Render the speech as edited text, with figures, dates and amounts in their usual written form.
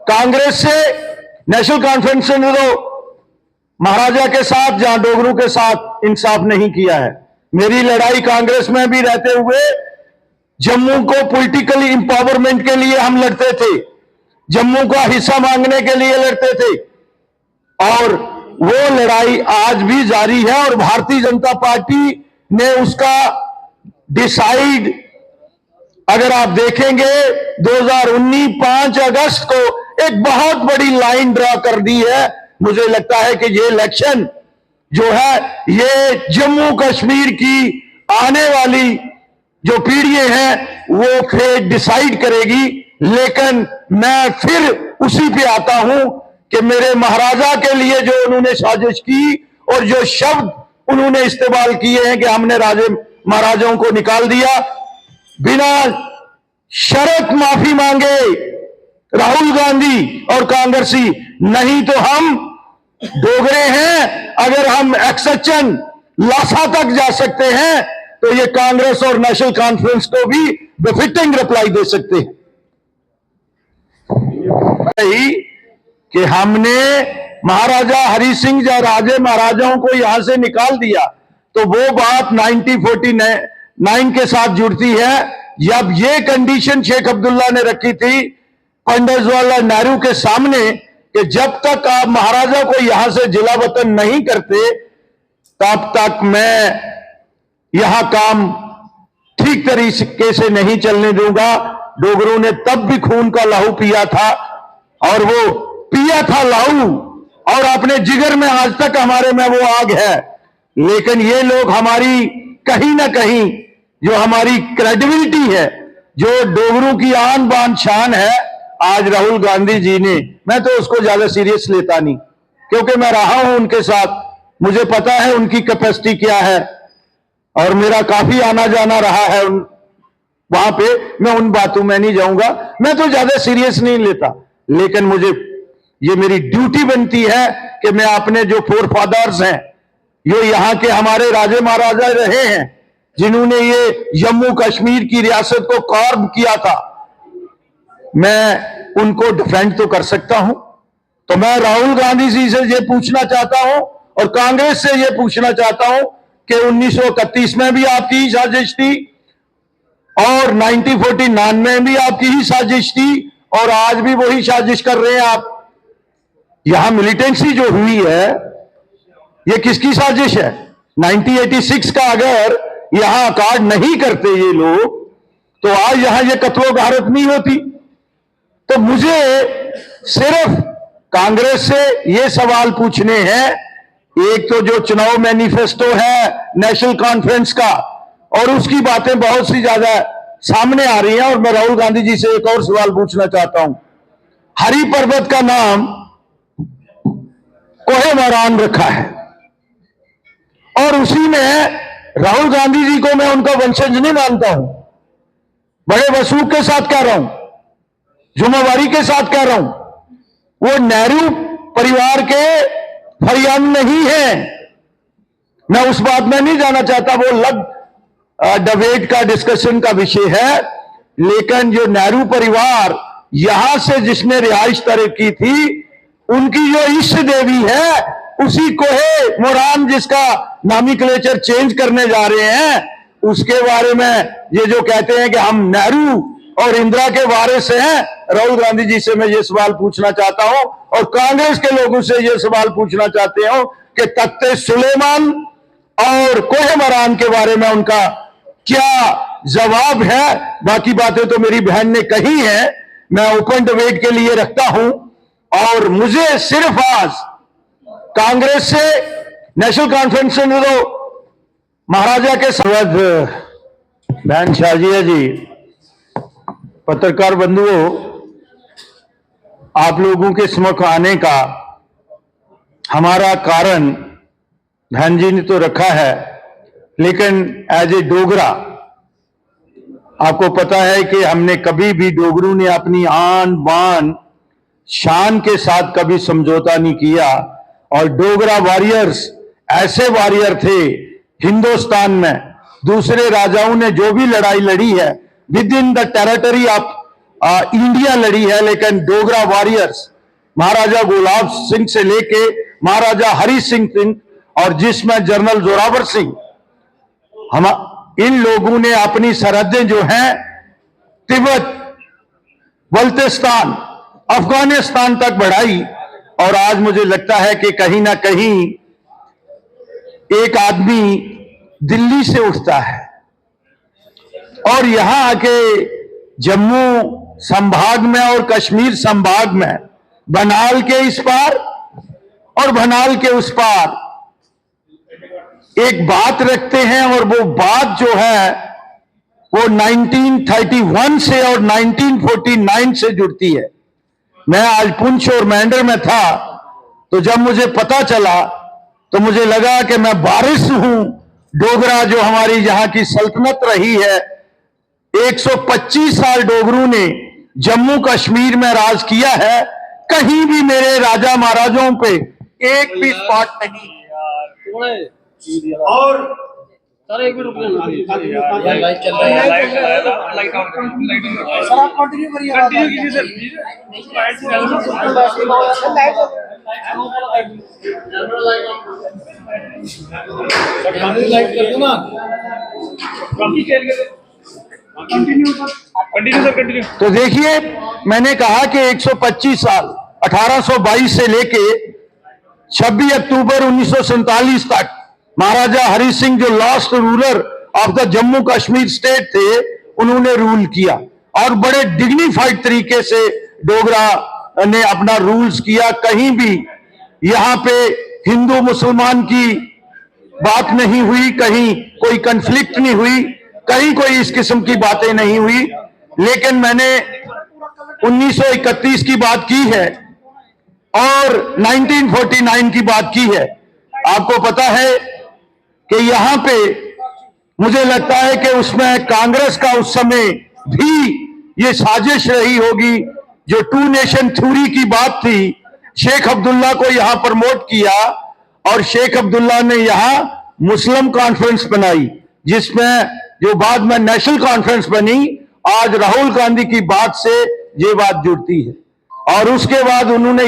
कांग्रेस से national conference ने तो महाराजा के साथ, जहां डोगरों के साथ इंसाफ नहीं किया है। मेरी लड़ाई कांग्रेस में भी रहते हुए जम्मू को पॉलिटिकली इंपावरमेंट के लिए हम लड़ते थे, जम्मू का हिस्सा मांगने के लिए लड़ते थे, और वो लड़ाई आज भी जारी है। और भारतीय जनता पार्टी ने उसका डिसाइड, अगर आप देखेंगे 2019 5 अगस्त को एक बहुत बड़ी लाइन ड्रा कर दी है। मुझे लगता है कि ये इलेक्शन जो है ये जम्मू कश्मीर की आने वाली जो पीढ़ियां हैं वो फेट डिसाइड करेगी। लेकिन मैं फिर उसी पे आता हूं कि मेरे महाराजा के लिए जो उन्होंने साजिश की और जो शब्द उन्होंने इस्तेमाल किए हैं कि हमने राजे महाराजाओं को निकाल दिया, बिना शर्त माफी मांगे राहुल गांधी और कांग्रेसी, नहीं तो हम डोगरे हैं, अगर हम एक्सेशन लासा तक जा सकते हैं तो ये कांग्रेस और नेशनल कॉन्फ्रेंस को भी बेफिटिंग रिप्लाई दे सकते हैं कि हमने महाराजा हरि सिंह या राजे महाराजाओं को यहां से निकाल दिया, तो वो बात 1949 के साथ जुड़ती है। जब ये कंडीशन शेख अब्दुल्ला ने रखी थी पंडित जवाहरलाल नेहरू के सामने कि जब तक आप महाराजा को यहां से जिला वतन नहीं करते तब तक मैं यहां काम ठीक तरीके से नहीं चलने दूंगा। डोगरों ने तब भी खून का लहू पिया था, और वो पिया था लहू, और अपने जिगर में आज तक हमारे में वो आग है। लेकिन ये लोग हमारी कहीं ना कहीं जो हमारी क्रेडिबिलिटी है, जो डोगरों की आन बान शान है, आज राहुल गांधी जी ने, मैं तो उसको ज्यादा सीरियस लेता नहीं, क्योंकि मैं रहा हूं उनके साथ, मुझे पता है उनकी कैपेसिटी क्या है, और मेरा काफी आना जाना रहा है वहां पे। मैं उन बातों में नहीं जाऊंगा, मैं तो ज्यादा सीरियस नहीं लेता। लेकिन मुझे ये मेरी ड्यूटी बनती है कि मैं अपने जो फोर फादर्स हैं, जो यहाँ के हमारे राजे महाराजा रहे हैं, जिन्होंने ये जम्मू कश्मीर की रियासत को कार्व किया था, मैं उनको डिफेंड तो कर सकता हूं। तो मैं राहुल गांधी जी से ये पूछना चाहता हूं और कांग्रेस से ये पूछना चाहता हूं कि 1931 में भी आपकी ही साजिश थी, और 1949 में भी आपकी ही साजिश थी, और आज भी वही साजिश कर रहे हैं आप। यहां मिलिटेंसी जो हुई है ये किसकी साजिश है? 1986 का अगर यहां अकार्ड नहीं करते ये लोग, तो आज यहां ये कत्लो गारत नहीं होती। तो मुझे सिर्फ कांग्रेस से ये सवाल पूछने हैं, एक तो जो चुनाव मैनिफेस्टो है नेशनल कॉन्फ्रेंस का, और उसकी बातें बहुत सी ज्यादा सामने आ रही हैं, और मैं राहुल गांधी जी से एक और सवाल पूछना चाहता हूं। हरि पर्वत का नाम कोहे मरान रखा है, और उसी में राहुल गांधी जी को मैं उनका वंशज नहीं मानता हूं, बड़े वसूख के साथ कह रहा हूं, जुम्मेवारी के साथ कह रहा हूं, वो नेहरू परिवार के फरियाद नहीं है। मैं उस बात में नहीं जाना चाहता, वो अलग डिबेट का डिस्कशन का विषय है। लेकिन जो नेहरू परिवार यहां से जिसने रिहाइश तय की थी, उनकी जो इष्ट देवी है, उसी कोहे मोरान जिसका नॉमेनक्लेचर चेंज करने जा रहे हैं, उसके बारे में ये जो कहते हैं कि हम नेहरू और इंदिरा के वारिस हैं, राहुल गांधी जी से मैं ये सवाल पूछना चाहता हूं, और कांग्रेस के लोगों से ये सवाल पूछना चाहते हो कि तख्ते सुलेमान और कोहे मरान के बारे में उनका क्या जवाब है। बाकी बातें तो मेरी बहन ने कही है, मैं ओपन डिबेट के लिए रखता हूं। और मुझे सिर्फ आज कांग्रेस से, नेशनल कॉन्फ्रेंस से तो महाराजा के सवद बहन शाजिया जी, पत्रकार बंधुओं, आप लोगों के समक्ष आने का हमारा कारण बहन जी ने तो रखा है, लेकिन एज ए डोगरा आपको पता है कि हमने कभी भी, डोगरों ने अपनी आन बान शान के साथ कभी समझौता नहीं किया। और डोगरा वॉरियर्स ऐसे वॉरियर थे हिंदुस्तान में, दूसरे राजाओं ने जो भी लड़ाई लड़ी है with in the territory of India लड़ी है, लेकिन डोगरा वॉरियर्स महाराजा गुलाब सिंह से लेके महाराजा हरि सिंह और जिसमें जनरल जोरावर सिंह, हम इन लोगों ने अपनी सरहदें जो हैं तिब्बत, बल्तिस्तान, अफगानिस्तान तक बढ़ाई। और आज मुझे लगता है कि कहीं ना कहीं एक आदमी दिल्ली से उठता है और यहां आके जम्मू संभाग में और कश्मीर संभाग में बनाल के इस पार और बनाल के उस पार एक बात रखते हैं, और वो बात जो है वो 1931 से और 1949 से जुड़ती है। मैं आज पुंछ और मेंढर में था, तो जब मुझे पता चला तो मुझे लगा कि मैं वारिस हूं। डोगरा जो हमारी यहां की सल्तनत रही है, 125 साल डोगरों ने जम्मू कश्मीर में राज किया है। कहीं भी मेरे राजा महाराजाओं पे एक भी स्पॉट नहीं। और सर एक भी रुक लेना लाइट चल रहा है, लाइट ऑन सर, आप कंटिन्यू करिए, कंटिन्यू कीजिए सर प्लीज। लाइट कर दो ना, बाकी खेल के कंटिन्यू सर, कंटिन्यू। तो देखिए, मैंने कहा कि 125 साल 1822 से लेके 26 अक्टूबर 1947 तक महाराजा हरि सिंह जो last ruler of the Jammu Kashmir state थे, उन्होंने रूल किया और बड़े डिग्निफाइड तरीके से डोगरा ने अपना रूल्स किया। कहीं भी यहां पे हिंदू मुसलमान की बात नहीं हुई, कहीं कोई कंफ्लिक्ट नहीं हुई, कहीं कोई इस किस्म की बातें नहीं हुई। लेकिन मैंने 1931 की बात की है और 1949 की बात की है। आपको पता है कि यहां पे मुझे लगता है कि उसमें कांग्रेस का उस समय भी ये साजिश रही होगी, जो 2 नेशन थ्योरी की बात थी। शेख अब्दुल्ला को यहां प्रमोट किया और शेख अब्दुल्ला ने यहां मुस्लिम कॉन्फ्रेंस बनाई, जिसमें जो बाद में नेशनल कॉन्फ्रेंस बनी। आज राहुल गांधी की बात से ये बात जुड़ती है। और उसके बाद उन्होंने